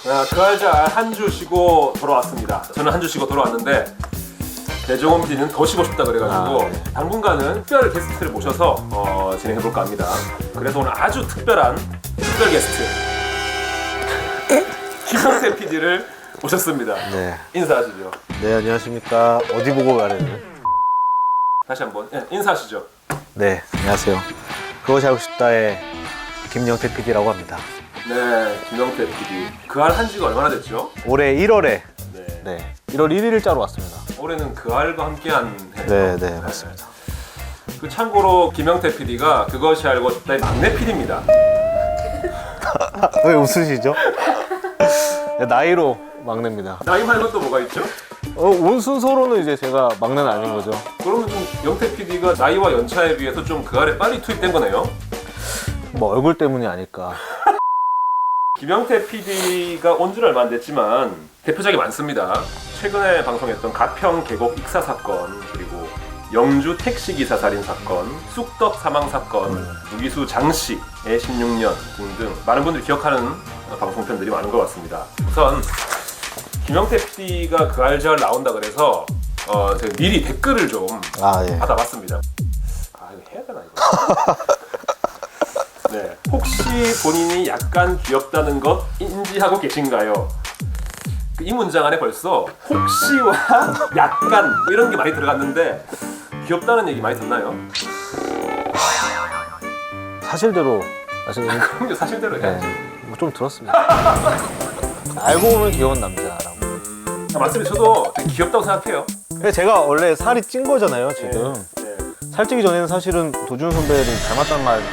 그알자 한 주 쉬고 돌아왔습니다. 저는 한 주 쉬고 돌아왔는데 배종원 PD는 더 쉬고 싶다 그래가지고 당분간은 특별 게스트를 모셔서 진행해볼까 합니다. 그래서 오늘 아주 특별한 특별 게스트 김영태 PD를 모셨습니다. 네. 인사하시죠. 네, 안녕하십니까. 어디 보고 말했나요? 다시 한번 인사하시죠. 네, 안녕하세요. 그것이 알고 싶다의 김영태 PD라고 합니다. 네, 김영태 PD. 그알 한 지가 얼마나 됐죠? 올해 1월에 네. 1월 1일자로 왔습니다. 올해는 그알과 함께한 해죠. 네, 맞습니다. 그 참고로 김영태 PD가 그것이 알고 싶다의 막내 PD입니다. 왜 웃으시죠? 나이로 막내입니다. 나이 말고 또 뭐가 있죠? 온 순서로는 이제 제가 막내는 아닌 거죠. 그러면 좀 영태 PD가 나이와 연차에 비해서 좀 그알에 빨리 투입된 거네요? 뭐 얼굴 때문이 아닐까. 김영태 PD가 온 지 얼마 안 됐지만 대표작이 많습니다. 최근에 방송했던 가평 계곡 익사 사건, 그리고 영주 택시기사 살인 사건, 쑥떡 사망 사건, 무기수 장씨의 16년 등등 많은 분들이 기억하는 방송편들이 많은 것 같습니다. 우선 김영태 PD가 그 알잘 나온다 그래서 제가 미리 댓글을 좀 예. 받아봤습니다. 이거 해야 되나 이거? 네. 혹시 본인이 약간 귀엽다는 것 인지하고 계신가요? 이 문장 안에 벌써 혹시와 약간 뭐 이런 게 많이 들어갔는데 귀엽다는 얘기 많이 듣나요? 사실대로 말씀드리면 그럼요, 사실대로 해야죠. 좀 들었습니다. 알고 보면 귀여운 남자라고. 맞습니다. 저도 되게 귀엽다고 생각해요. 근데 제가 원래 살이 찐 거잖아요, 지금. 네. 살찌기 전에는 사실은 도준 선배를 닮았다는 말을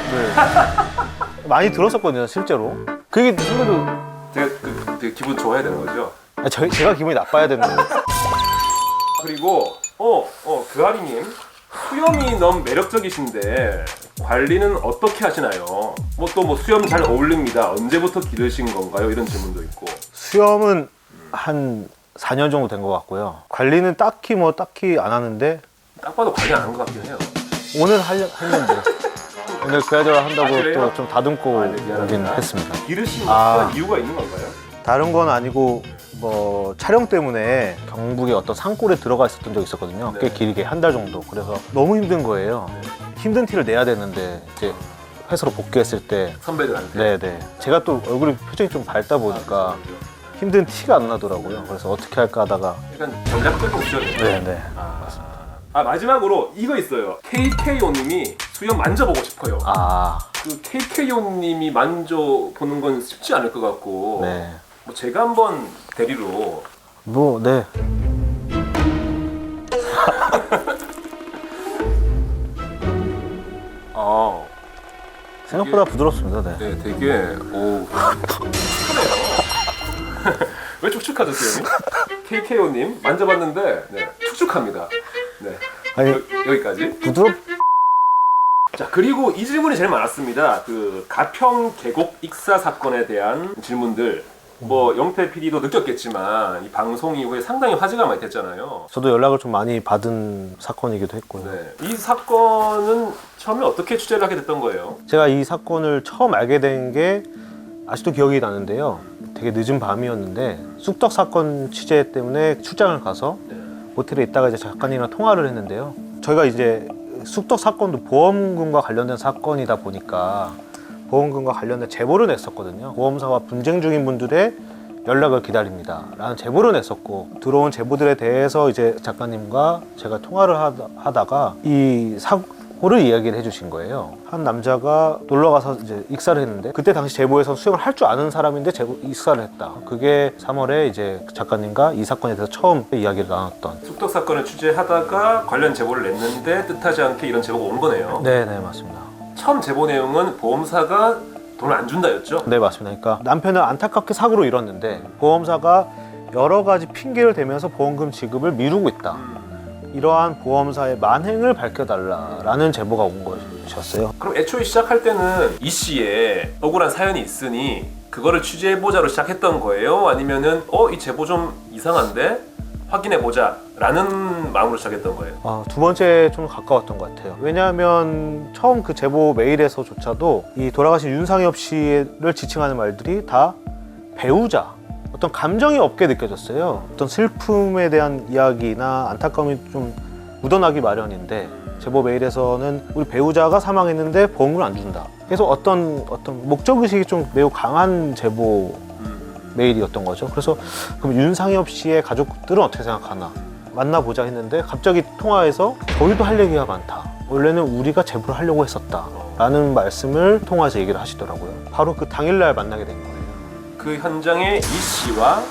많이 들었었거든요, 실제로. 그게 선배도 제가 되게 기분 좋아야 되는 거죠. 제가 기분이 나빠야 되는 거예요. 그리고 그아리님, 수염이 너무 매력적이신데 관리는 어떻게 하시나요? 뭐 수염 잘 어울립니다. 언제부터 기르신 건가요? 이런 질문도 있고. 수염은 한 4년 정도 된 것 같고요. 관리는 딱히 안 하는데 딱 봐도 관리 안 한 것 같긴 해요. 오늘 했는데 오늘 그야저야 한다고 그래요? 또 좀 다듬고 미안합니다. 오긴 했습니다. 기르신 이유가 있는 건가요? 다른 건 아니고 뭐 촬영 때문에 경북에 어떤 산골에 들어가 있었던 적이 있었거든요. 꽤 네. 길게 한 달 정도. 그래서 너무 힘든 거예요. 힘든 티를 내야 되는데 이제 회사로 복귀했을 때 선배들한테. 네네 제가 또 얼굴이 표정이 좀 밝다 보니까 힘든 티가 안 나더라고요. 그래서 어떻게 할까 하다가 약간 전략적인 옵션이에요. 네네 마지막으로 이거 있어요. KKO님이 수염 만져보고 싶어요. 그 KKO님이 만져보는 건 쉽지 않을 것 같고 네. 뭐 제가 한번 대리로 네. 생각보다 부드럽습니다. 네. 네, 되게 축하네요. 왜 축축하죠, 수염이? KKO님 만져봤는데 축축합니다. 네, 아니 여기까지. 자, 그리고 이 질문이 제일 많았습니다. 그 가평 계곡 익사 사건에 대한 질문들. 뭐 영태 PD도 느꼈겠지만 이 방송 이후에 상당히 화제가 많이 됐잖아요. 저도 연락을 좀 많이 받은 사건이기도 했고요. 네, 이 사건은 처음에 어떻게 취재를 하게 됐던 거예요? 제가 이 사건을 처음 알게 된 게 아직도 기억이 나는데요. 되게 늦은 밤이었는데 쑥떡 사건 취재 때문에 출장을 가서 호텔에 있다가 이제 작가님이랑 통화를 했는데요. 저희가 이제 쑥떡 사건도 보험금과 관련된 사건이다 보니까 보험금과 관련된 제보를 냈었거든요. 보험사와 분쟁 중인 분들의 연락을 기다립니다 라는 제보를 냈었고, 들어온 제보들에 대해서 이제 작가님과 제가 통화를 하다가 이 사고를 이야기를 해주신 거예요. 한 남자가 놀러 가서 이제 익사를 했는데 그때 당시 제보에서 수영을 할 줄 아는 사람인데 익사를 했다. 그게 3월에 이제 작가님과 이 사건에 대해서 처음 이야기를 나눴던. 쑥떡 사건을 취재하다가 관련 제보를 냈는데 뜻하지 않게 이런 제보가 온 거네요. 네, 맞습니다. 처음 제보 내용은 보험사가 돈을 안 준다였죠? 네, 맞습니다. 그러니까 남편은 안타깝게 사고로 잃었는데 보험사가 여러 가지 핑계를 대면서 보험금 지급을 미루고 있다. 이러한 보험사의 만행을 밝혀달라라는 제보가 온 것이었어요. 그럼 애초에 시작할 때는 이 씨의 억울한 사연이 있으니 그거를 취재해보자로 시작했던 거예요? 아니면은 이 제보 좀 이상한데? 확인해보자 라는 마음으로 시작했던 거예요? 두 번째 좀 가까웠던 것 같아요. 왜냐하면 처음 그 제보 메일에서조차도 이 돌아가신 윤상엽 씨를 지칭하는 말들이 다 배우자, 어떤 감정이 없게 느껴졌어요. 어떤 슬픔에 대한 이야기나 안타까움이 좀 묻어나기 마련인데 제보 메일에서는 우리 배우자가 사망했는데 보험금을 안 준다. 그래서 어떤 목적의식이 좀 매우 강한 제보 메일이었던 거죠. 그래서 그럼 윤상엽 씨의 가족들은 어떻게 생각하나 만나보자 했는데 갑자기 통화에서 저희도 할 얘기가 많다. 원래는 우리가 제보를 하려고 했었다 라는 말씀을 통화에서 얘기를 하시더라고요. 바로 그 당일날 만나게 된 거예요. 그 현장에 이 씨와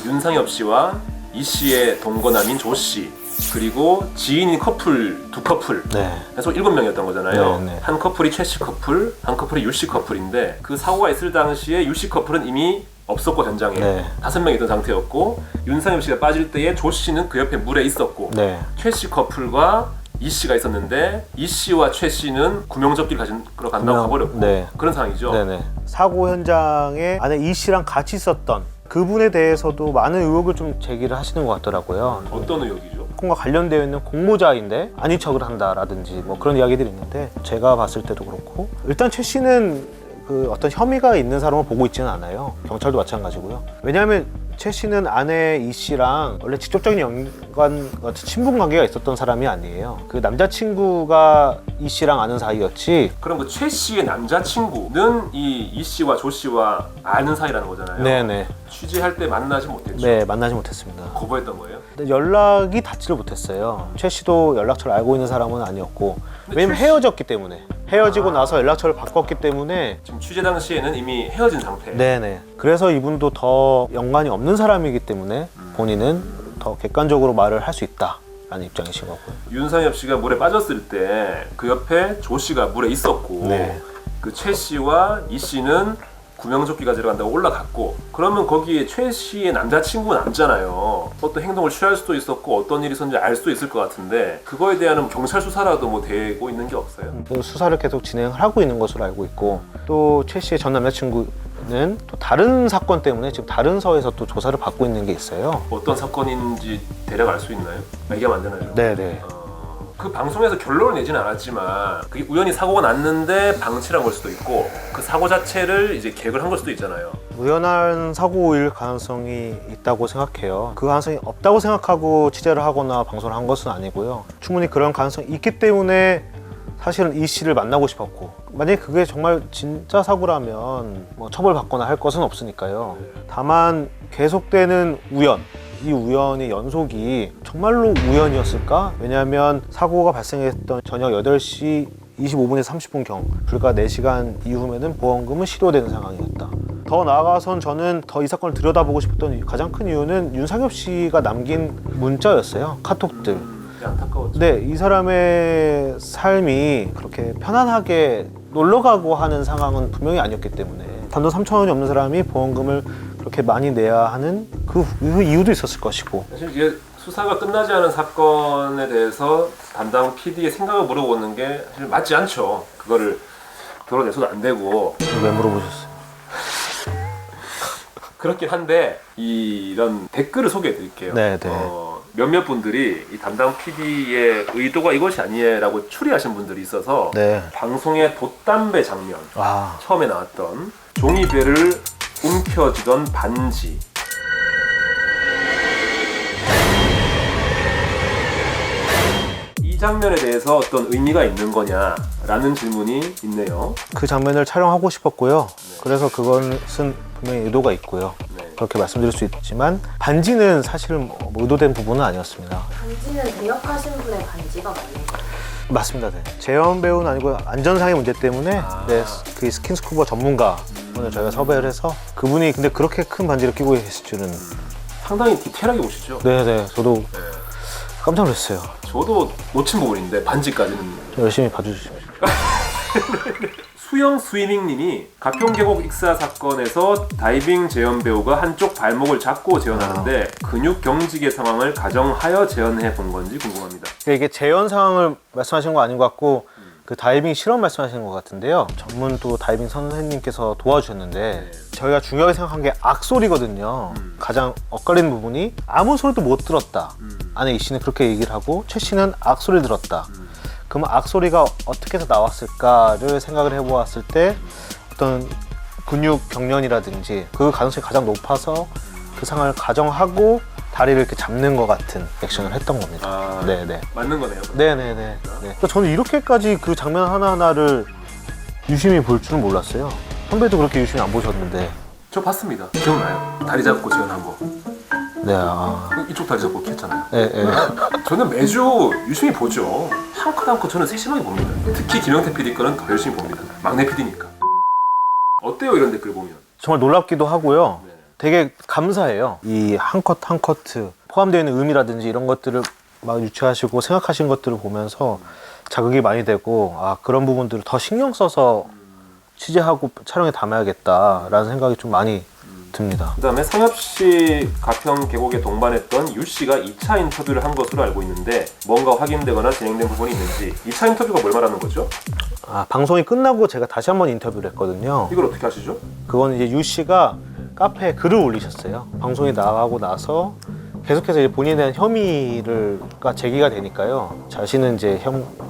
윤상엽 씨와 이 씨의 동거남인 조 씨, 그리고 지인인 커플, 두 커플 네. 해서 7명이었던 거잖아요. 네, 네. 한 커플이 최 씨 커플, 한 커플이 유 씨 커플인데 그 사고가 있을 당시에 유 씨 커플은 이미 없었고 현장에 네. 5명 있던 상태였고 윤상엽 씨가 빠질 때에 조 씨는 그 옆에 물에 있었고 네. 최 씨 커플과 이 씨가 있었는데 이 씨와 최 씨는 구명조끼를 가지러 간다고 가버렸고 네. 그런 상황이죠. 네네. 사고 현장에 안에 이 씨랑 같이 있었던 그분에 대해서도 많은 의혹을 좀 제기를 하시는 것 같더라고요. 어떤 의혹이죠? 사건과 관련되어 있는 공모자인데 아닌 척을 한다라든지 뭐 그런 이야기들이 있는데 제가 봤을 때도 그렇고 일단 최 씨는 그 어떤 혐의가 있는 사람을 보고 있지는 않아요. 경찰도 마찬가지고요. 왜냐하면 최 씨는 아내 이 씨랑 원래 직접적인 연관, 친분 관계가 있었던 사람이 아니에요. 그 남자친구가 이 씨랑 아는 사이였지. 그럼 그 최 씨의 남자친구는 이 씨와 조 씨와 아는 사이라는 거잖아요. 네네. 취재할 때 만나지 못했죠. 네, 만나지 못했습니다. 거부했던 거예요? 근데 연락이 닿지를 못했어요. 최 씨도 연락처를 알고 있는 사람은 아니었고 왜냐면 최 씨- 헤어졌기 때문에 헤어지고 나서 연락처를 바꿨기 때문에 지금 취재 당시에는 이미 헤어진 상태. 네네. 그래서 이분도 더 연관이 없는 사람이기 때문에 본인은 더 객관적으로 말을 할 수 있다라는 입장이신 거고요. 윤상엽 씨가 물에 빠졌을 때 그 옆에 조 씨가 물에 있었고 네. 그 최 씨와 이 씨는 구명조끼 가지러 간다고 올라갔고 그러면 거기에 최 씨의 남자친구는 남잖아요. 어떤 행동을 취할 수도 있었고 어떤 일이 있었는지 알 수도 있을 것 같은데 그거에 대한 경찰 수사라도 뭐 되고 있는 게 없어요? 그 수사를 계속 진행을 하고 있는 것으로 알고 있고 또 최 씨의 전 남자친구는 또 다른 사건 때문에 지금 다른 서에서 또 조사를 받고 있는 게 있어요. 어떤 사건인지 대략 알 수 있나요? 얘기하면 안 되나요? 네네. 그 방송에서 결론을 내지는 않았지만 그게 우연히 사고가 났는데 방치를 한 걸 수도 있고 그 사고 자체를 이제 계획을 한 걸 수도 있잖아요. 우연한 사고일 가능성이 있다고 생각해요. 그 가능성이 없다고 생각하고 취재를 하거나 방송을 한 것은 아니고요. 충분히 그런 가능성이 있기 때문에 사실은 이 씨를 만나고 싶었고 만약에 그게 정말 진짜 사고라면 뭐 처벌받거나 할 것은 없으니까요. 다만 계속되는 우연, 이 우연의 연속이 정말로 우연이었을까? 왜냐하면 사고가 발생했던 저녁 8시 25분에서 30분경 불과 4시간 이후면은 보험금은 실효되는 상황이었다. 더 나아가선 저는 더 이 사건을 들여다보고 싶었던 가장 큰 이유는 윤상엽 씨가 남긴 문자였어요. 카톡들. 되게 안타까웠죠. 네, 이 사람의 삶이 그렇게 편안하게 놀러가고 하는 상황은 분명히 아니었기 때문에 단돈 3,000원이 없는 사람이 보험금을 그렇게 많이 내야 하는 그 이유도 있었을 것이고. 사실 이게 수사가 끝나지 않은 사건에 대해서 담당 PD의 생각을 물어보는 게 사실 맞지 않죠. 그거를 드러내서도 안 되고 왜 물어보셨어요? 그렇긴 한데 이런 댓글을 소개해 드릴게요. 네, 네. 몇몇 분들이 이 담당 PD의 의도가 이것이 아니에라고 추리하신 분들이 있어서 네. 방송의 돛담배 장면 와. 처음에 나왔던 종이배를 움켜쥐던 반지 이 장면에 대해서 어떤 의미가 있는 거냐라는 질문이 있네요. 그 장면을 촬영하고 싶었고요. 그래서 그것은 분명히 의도가 있고요. 네. 그렇게 말씀드릴 수 있지만 반지는 사실은 뭐 의도된 부분은 아니었습니다. 반지는 대역하신 분의 반지가 맞는 거예요? 맞습니다. 네. 재현 배우는 아니고 안전상의 문제 때문에 네, 그 스킨스쿠버 전문가 분을 저희가 섭외를 해서 그분이 근데 그렇게 큰 반지를 끼고 계실 줄은 상당히 디테일하게 보시죠. 네네 저도 깜짝 놀랐어요. 저도 놓친 부분인데 반지까지는 열심히 봐주십시오. 수영 스위밍님이 가평 계곡 익사 사건에서 다이빙 재현 배우가 한쪽 발목을 잡고 재현하는데 근육 경직의 상황을 가정하여 재현해 본 건지 궁금합니다. 이게 재현 상황을 말씀하시는 거 아닌 것 같고 그 다이빙 실험 말씀하시는 것 같은데요. 전문 또 다이빙 선생님께서 도와주셨는데 저희가 중요하게 생각한 게 악소리거든요. 가장 엇갈리는 부분이 아무 소리도 못 들었다. 아내 이 씨는 그렇게 얘기를 하고 최 씨는 악소리를 들었다. 그러면 악소리가 어떻게 해서 나왔을까를 생각을 해보았을 때 어떤 근육 경련이라든지 그 가능성이 가장 높아서 그 상황을 가정하고 다리를 이렇게 잡는 것 같은 액션을 했던 겁니다. 아, 네네. 맞는 거네요. 네네네. 네. 그러니까 저는 이렇게까지 그 장면 하나하나를 유심히 볼 줄은 몰랐어요. 선배도 그렇게 유심히 안 보셨는데. 저 봤습니다. 기억나요? 다리 잡고 지원한 거. 네. 아. 이쪽 다리 잡고 이렇게 했잖아요. 네, 네. 저는 매주 유심히 보죠. 한 컷 한 컷 저는 세심하게 봅니다. 특히 김영태 PD 거는 더 열심히 봅니다. 막내 PD니까. 어때요 이런 댓글 보면? 정말 놀랍기도 하고요. 네. 되게 감사해요. 이 한 컷 한 커트 포함되어 있는 의미라든지 이런 것들을 막 유추하시고 생각하신 것들을 보면서 자극이 많이 되고 아 그런 부분들을 더 신경 써서 취재하고 촬영에 담아야겠다라는 생각이 좀 많이 듭니다. 그다음에 상엽 씨 가평 계곡에 동반했던 유 씨가 2차 인터뷰를 한 것으로 알고 있는데 뭔가 확인되거나 진행된 부분이 있는지 2차 인터뷰가 뭘 말하는 거죠? 아 방송이 끝나고 제가 다시 한번 인터뷰를 했거든요. 이걸 어떻게 하시죠? 그건 이제 유 씨가 카페에 글을 올리셨어요. 방송이 나가고 나서 계속해서 이제 본인에 대한 혐의가 제기가 되니까요. 자신은 이제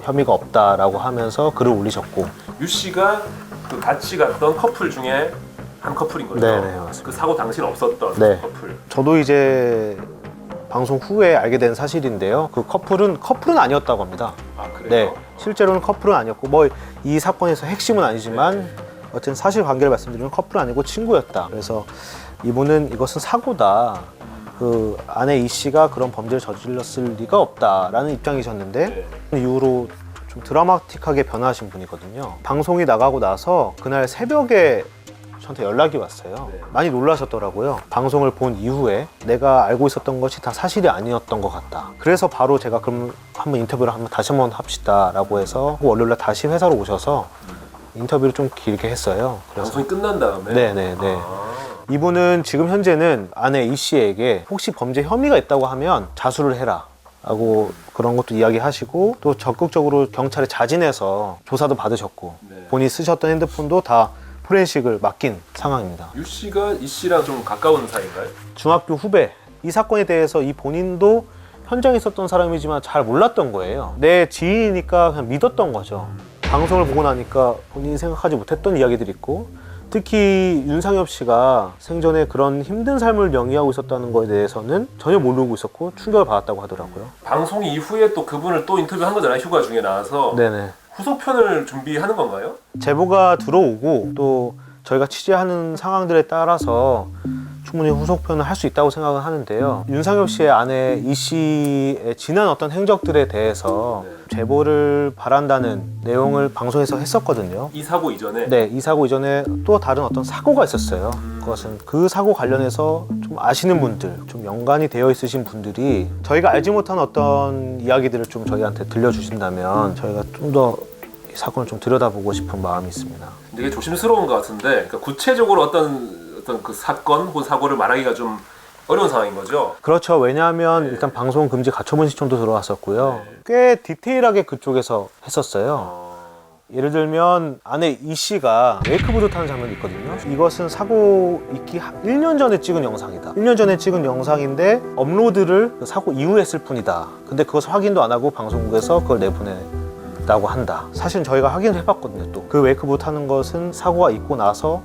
혐의가 없다라고 하면서 글을 올리셨고. 유 씨가 그 같이 갔던 커플 중에 한 커플인 거죠? 네네 맞습니다. 그 사고 당시는 없었던 네. 커플. 저도 이제 방송 후에 알게 된 사실인데요. 그 커플은 아니었다고 합니다. 아 그래요? 네, 실제로는 커플은 아니었고 뭐 이 사건에서 핵심은 아니지만 네. 어쨌든 사실관계를 말씀드리면 커플은 아니고 친구였다. 그래서 이분은 이것은 사고다. 그 아내 이 씨가 그런 범죄를 저질렀을 리가 없다라는 입장이셨는데 네. 그 이후로 좀 드라마틱하게 변화하신 분이거든요. 방송이 나가고 나서 그날 새벽에 저한테 연락이 왔어요. 네. 많이 놀라셨더라고요. 방송을 본 이후에 내가 알고 있었던 것이 다 사실이 아니었던 것 같다. 그래서 바로 제가 그럼 한번 인터뷰를 다시 한번 합시다라고 해서 월요일날 다시 회사로 오셔서 인터뷰를 좀 길게 했어요. 그래서 방송이 끝난 다음에? 네네네. 아. 이분은 지금 현재는 아내 이 씨에게 혹시 범죄 혐의가 있다고 하면 자수를 해라 라고 그런 것도 이야기하시고 또 적극적으로 경찰에 자진해서 조사도 받으셨고 네. 본인이 쓰셨던 핸드폰도 다 포렌식을 맡긴 상황입니다. 유 씨가 이 씨랑 좀 가까운 사이인가요? 중학교 후배. 이 사건에 대해서 이 본인도 현장에 있었던 사람이지만 잘 몰랐던 거예요. 내 지인이니까 그냥 믿었던 거죠. 방송을 보고 나니까 본인이 생각하지 못했던 이야기들이 있고 특히 윤상엽 씨가 생전에 그런 힘든 삶을 영위하고 있었다는 거에 대해서는 전혀 모르고 있었고 충격을 받았다고 하더라고요. 방송 이후에 또 그분을 또 인터뷰한 거잖아요. 휴가 중에 나와서. 네네. 후속편을 준비하는 건가요? 제보가 들어오고 또 저희가 취재하는 상황들에 따라서 충분히 후속편을 할 수 있다고 생각은 하는데요. 윤상엽 씨의 아내 이 씨의 지난 어떤 행적들에 대해서 제보를 바란다는 내용을 방송에서 했었거든요. 이 사고 이전에? 네, 이 사고 이전에 또 다른 어떤 사고가 있었어요. 그것은 그 사고 관련해서 좀 아시는 분들, 좀 연관이 되어 있으신 분들이 저희가 알지 못한 어떤 이야기들을 좀 저희한테 들려주신다면 저희가 좀 더 이 사건을 좀 들여다보고 싶은 마음이 있습니다. 되게 조심스러운 것 같은데 그러니까 구체적으로 어떤 그 사건 혹은 사고를 말하기가 좀 어려운 상황인 거죠? 그렇죠. 왜냐하면 일단 방송 금지 가처분 신청도 들어왔었고요. 꽤 디테일하게 그쪽에서 했었어요. 예를 들면 아내 이 씨가 웨이크보드 타는 장면이 있거든요. 이것은 사고 있기 1년 전에 찍은 영상이다. 1년 전에 찍은 영상인데 업로드를 그 사고 이후에 했을 뿐이다. 근데 그것을 확인도 안 하고 방송국에서 그걸 내보냈다고 한다. 사실은 저희가 확인을 해봤거든요. 또 그 웨이크보드 타는 것은 사고가 있고 나서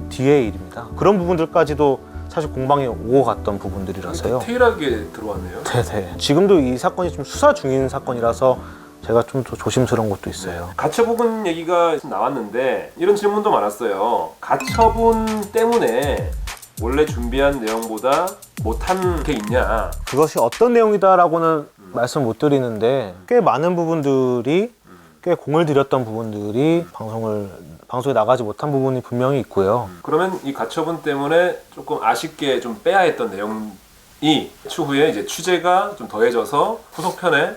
뒤의 일입니다. 그런 부분들까지도 사실 공방에 오고 갔던 부분들이라서요. 디테일하게 들어왔네요. 네네. 지금도 이 사건이 좀 수사 중인 사건이라서 제가 좀 더 조심스러운 것도 있어요. 가처분 얘기가 나왔는데 이런 질문도 많았어요. 가처분 때문에 원래 준비한 내용보다 못한 게 있냐? 그것이 어떤 내용이다라고는 말씀 못 드리는데 꽤 많은 부분들이 꽤 공을 들였던 부분들이 방송에 나가지 못한 부분이 분명히 있고요. 그러면 이 가처분 때문에 조금 아쉽게 좀 빼야 했던 내용이 추후에 이제 취재가 좀 더해져서 후속편에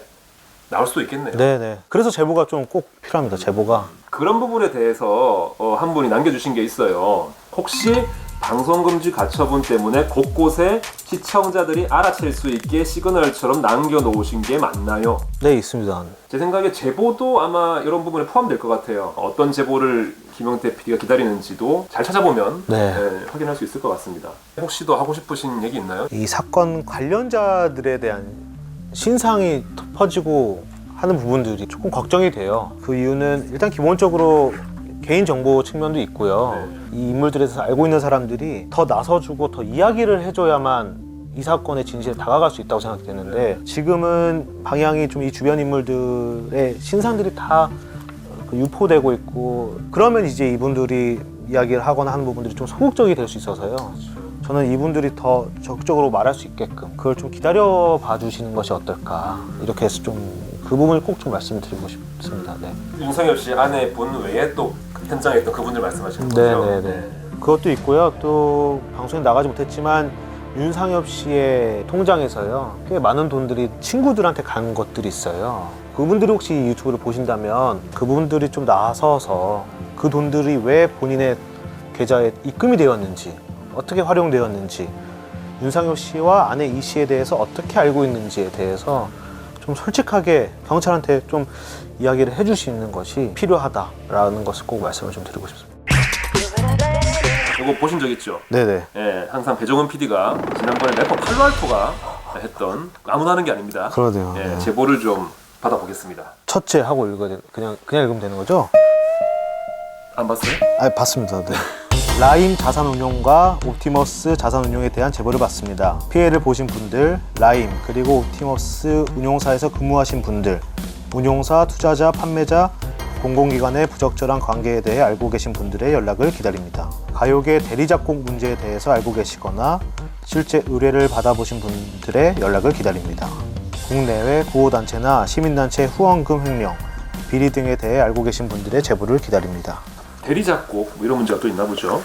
나올 수도 있겠네요. 네네. 그래서 제보가 좀 꼭 필요합니다. 제보가. 그런 부분에 대해서 한 분이 남겨주신 게 있어요. 혹시 방송금지 가처분 때문에 곳곳에 시청자들이 알아챌 수 있게 시그널처럼 남겨놓으신 게 맞나요? 네, 있습니다. 제 생각에 제보도 아마 이런 부분에 포함될 것 같아요. 어떤 제보를 김영태 PD가 기다리는지도 잘 찾아보면 네. 확인할 수 있을 것 같습니다. 혹시 더 하고 싶으신 얘기 있나요? 이 사건 관련자들에 대한 신상이 퍼지고 하는 부분들이 조금 걱정이 돼요. 그 이유는 일단 기본적으로 개인 정보 측면도 있고요. 이 인물들에 대해서 알고 있는 사람들이 더 나서주고 더 이야기를 해줘야만 이 사건의 진실에 다가갈 수 있다고 생각되는데 지금은 방향이 좀 이 주변 인물들의 신상들이 다 유포되고 있고 그러면 이제 이분들이 이야기를 하거나 하는 부분들이 좀 소극적이 될 수 있어서요. 저는 이분들이 더 적극적으로 말할 수 있게끔 그걸 좀 기다려 봐 주시는 것이 어떨까 이렇게 해서 좀 그 부분을 꼭 좀 말씀드리고 싶습니다. 네. 윤상엽 씨 아내분 외에 또 현장에 있던 그분들 말씀하시는 거죠? 네네네. 그것도 있고요. 또 방송에 나가지 못했지만 윤상엽 씨의 통장에서요 꽤 많은 돈들이 친구들한테 간 것들이 있어요. 그분들이 혹시 이 유튜브를 보신다면 그분들이 좀 나서서 그 돈들이 왜 본인의 계좌에 입금이 되었는지 어떻게 활용되었는지 윤상엽 씨와 아내 이 씨에 대해서 어떻게 알고 있는지에 대해서 좀 솔직하게 경찰한테 좀 이야기를 해주시는 것이 필요하다라는 것을 꼭 말씀을 좀 드리고 싶습니다. 이거 보신 적 있죠? 네네. 예, 항상 배종훈 PD가 지난번에 래퍼 팔로알토가 했던 아무나 하는 게 아닙니다. 그러네요. 예, 네. 제보를 좀 받아보겠습니다. 첫째 하고 읽어야 돼. 그냥 읽으면 되는 거죠? 안 봤어요? 아, 봤습니다. 네. 라임 자산운용과 옵티머스 자산운용에 대한 제보를 받습니다. 피해를 보신 분들, 라임 그리고 옵티머스 운용사에서 근무하신 분들, 운용사, 투자자, 판매자, 공공기관의 부적절한 관계에 대해 알고 계신 분들의 연락을 기다립니다. 가요계 대리작곡 문제에 대해서 알고 계시거나 실제 의뢰를 받아보신 분들의 연락을 기다립니다. 국내외 구호단체나 시민단체 후원금 횡령, 비리 등에 대해 알고 계신 분들의 제보를 기다립니다. 대리작곡 뭐 이런 문제가 또 있나 보죠?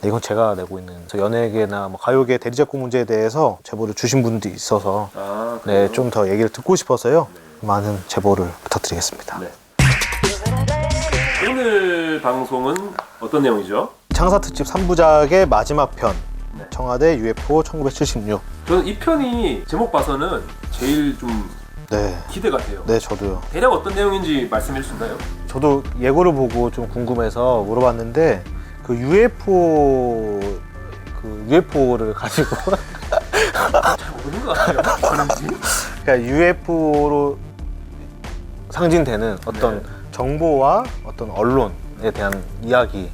네, 이건 제가 내고 있는 연예계나 뭐 가요계 대리작곡 문제에 대해서 제보를 주신 분들이 있어서 아, 네, 좀 더 얘기를 듣고 싶어서요. 많은 제보를 부탁드리겠습니다. 네. 오늘 방송은 어떤 내용이죠? 창사 특집 3부작의 마지막 편 네. 청와대 UFO 1976. 저는 이 편이 제목 봐서는 제일 좀 네, 기대가 돼요. 네 저도요. 대략 어떤 내용인지 말씀해 주시나요? 저도 예고를 보고 좀 궁금해서 물어봤는데 그 UFO를 가지고 잘 모르는 것 같아요. 그런지. 그러니까 UFO로 상징되는 어떤 네. 정보와 어떤 언론에 대한 이야기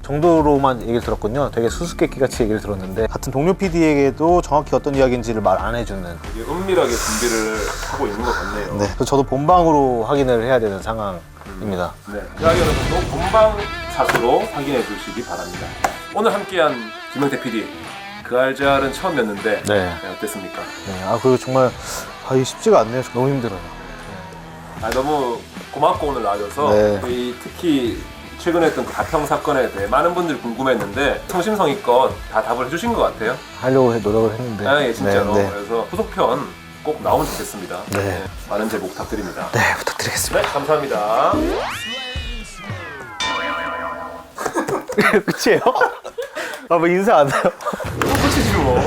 정도로만 얘기를 들었거든요. 되게 수수께끼 같이 얘기를 들었는데 같은 동료 PD에게도 정확히 어떤 이야기인지를 말 안 해주는. 되게 은밀하게 준비를 하고 있는 것 같네요. 네. 그래서 저도 본방으로 확인을 해야 되는 상황입니다. 네. 그러니까 여러분도 본방 사수로 확인해 주시기 바랍니다. 오늘 함께한 김영태 PD 그 알잘은 처음이었는데 네. 어땠습니까? 네. 아 그리고 정말 이게 쉽지가 않네요. 너무 힘들어요. 아, 너무 고맙고 오늘 나와줘서 네. 특히 최근에 했던 그 가평 사건에 대해 많은 분들이 궁금했는데 성심성의껏 다 답을 해주신 것 같아요. 하려고 노력을 했는데. 아, 예, 진짜로. 네. 네. 그래서 후속편 꼭 나오면 좋겠습니다. 네. 많은 제보 부탁드립니다. 네, 부탁드리겠습니다. 네, 감사합니다. 끝이에요? 아, 뭐 인사 안 해요? 또 끝이지 뭐.